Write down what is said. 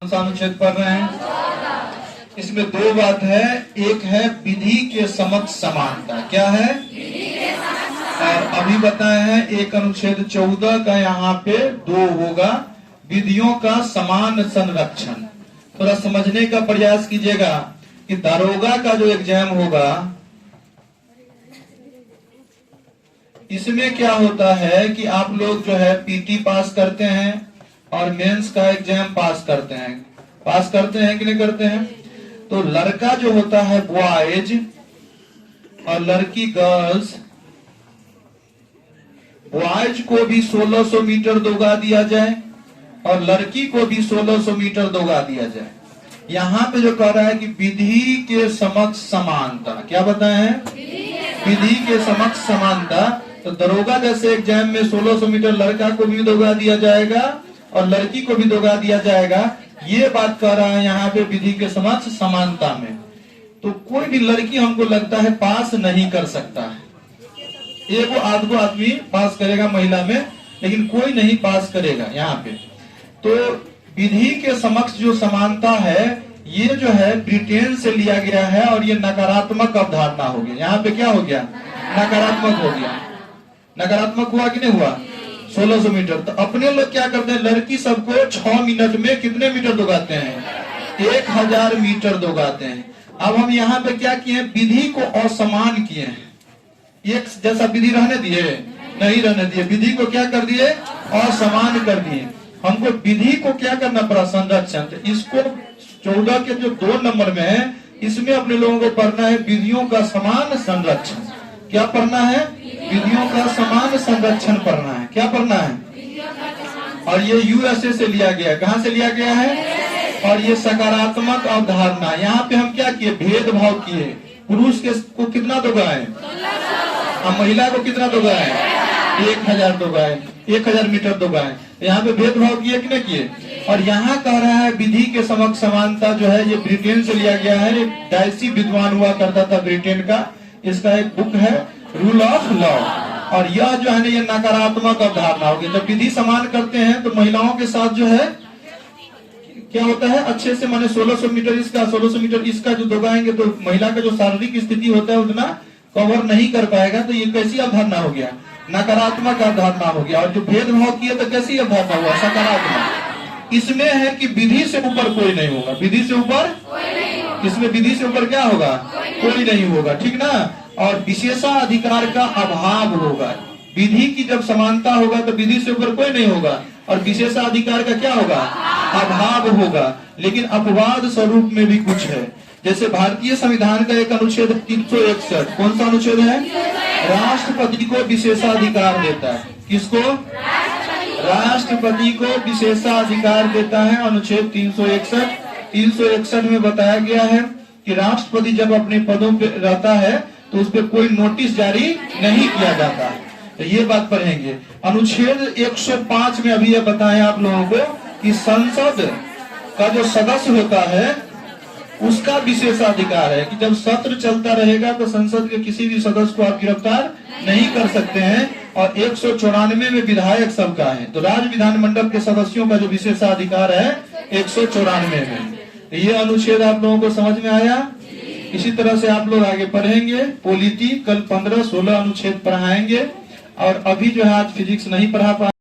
कौन सा अनुच्छेद पढ़ रहे हैं? इसमें दो बात है। एक है विधि के समक्ष समानता। क्या है? और अभी बताए हैं एक अनुच्छेद 14 का यहाँ पे दो होगा, विधियों का समान संरक्षण। थोड़ा समझने का प्रयास कीजिएगा कि दारोगा का जो एग्जाम होगा इसमें क्या होता है कि आप लोग जो है पीटी पास करते हैं और मेंस का एग्जाम पास करते हैं कि नहीं करते हैं? तो लड़का जो होता है बॉयज और लड़की गर्ल्स, बॉयज को भी 1600 मीटर दौड़ा दिया जाए और लड़की को भी 1600 मीटर दौड़ा दिया जाए। यहाँ पे जो कह रहा है कि विधि के समक्ष समानता, क्या बताए हैं? विधि के समक्ष समानता। तो दरोगा जैसे एग्जाम में 1600 मीटर लड़का को भी दौड़ा दिया जाएगा और लड़की को भी दौड़ा दिया जाएगा। ये बात कह रहा है यहाँ पे विधि के समक्ष समानता में। तो कोई भी लड़की हमको लगता है पास नहीं कर सकता है। एक आधो आदमी पास करेगा महिला में, लेकिन कोई नहीं पास करेगा यहाँ पे। तो विधि के समक्ष जो समानता है ये जो है ब्रिटेन से लिया गया है और ये नकारात्मक अवधारणा हो गया। यहाँ पे क्या हो गया? नकारात्मक हो गया। नकारात्मक हुआ कि नहीं हुआ? 1600 मीटर। तो अपने लोग क्या करते हैं, लड़की सबको 6 मिनट में कितने मीटर दौड़ाते हैं? 1000 मीटर दौड़ाते हैं। अब हम यहाँ पे क्या किए? विधि को असमान किए हैं। एक जैसा विधि रहने दिए? नहीं रहने दिए। विधि को क्या कर दिए? असमान कर दिए। हमको विधि को क्या करना पड़ा? संरक्षण। तो इसको 14 के जो 2 नंबर में है इसमें अपने लोगों को पढ़ना है विधियों का समान संरक्षण। क्या पढ़ना है? विधियों का समान संरक्षण पढ़ना है। क्या पढ़ना है? और ये यूएसए से लिया गया। कहाँ से लिया गया है? और ये सकारात्मक अवधारणा। यहाँ पे हम क्या किए? भेदभाव किए। पुरुष के को कितना दौड़ाए और महिला को कितना दौड़ाए? 1000 दौड़ाए, 1000 मीटर दौड़ाए। यहाँ पे भेदभाव किए कि नहीं किए? और यहाँ कह रहा है विधि के समक्ष समानता जो है ये ब्रिटेन से लिया गया है। एक डायसी विद्वान हुआ करता था ब्रिटेन का, इसका एक बुक है रूल ऑफ लॉ। और यह जो है ना ये नकारात्मक अवधारणा होगी। जब विधि समान करते हैं तो महिलाओं के साथ जो है क्या होता है, अच्छे से माने 1600 मीटर इसका 1600 मीटर इसका जो दौड़ाएंगे तो महिला का जो शारीरिक स्थिति होता है उतना कवर नहीं कर पाएगा। तो ये कैसी अवधारणा हो गया? नकारात्मक अवधारणा हो गया। और जो भेदभाव किए तो कैसी अवधारणा हुआ? सकारात्मक। इसमें है कि विधि से ऊपर कोई नहीं होगा। विधि से ऊपर, इसमें विधि से ऊपर क्या होगा? कोई नहीं होगा। ठीक ना? और विशेषाधिकार का अभाव होगा। विधि की जब समानता होगा तो विधि से ऊपर कोई नहीं होगा और विशेषाधिकार का क्या होगा? अभाव होगा। लेकिन अपवाद स्वरूप में भी कुछ है। जैसे भारतीय संविधान का एक अनुच्छेद 361, कौन सा अनुच्छेद है? राष्ट्रपति को विशेषाधिकार देता है। किसको? राष्ट्रपति को विशेषाधिकार देता है। अनुच्छेद 361 में बताया गया है कि राष्ट्रपति जब अपने पदों पे रहता है तो उस पर कोई नोटिस जारी नहीं किया जाता। तो ये बात पढ़ेंगे। अनुच्छेद 105 में अभी ये बताया आप लोगों को कि संसद का जो सदस्य होता है उसका विशेषाधिकार है कि जब सत्र चलता रहेगा तो संसद के किसी भी सदस्य को आप गिरफ्तार नहीं कर सकते हैं। और 194 में विधायक सबका है। तो राज्य विधानमंडल के सदस्यों का जो विशेषाधिकार है 194 में। तो ये अनुच्छेद आप लोगों को समझ में आया? इसी तरह से आप लोग आगे पढ़ेंगे। पॉलिटी कल 15-16 अनुच्छेद पढ़ाएंगे। और अभी जो है आज फिजिक्स नहीं पढ़ा पाए।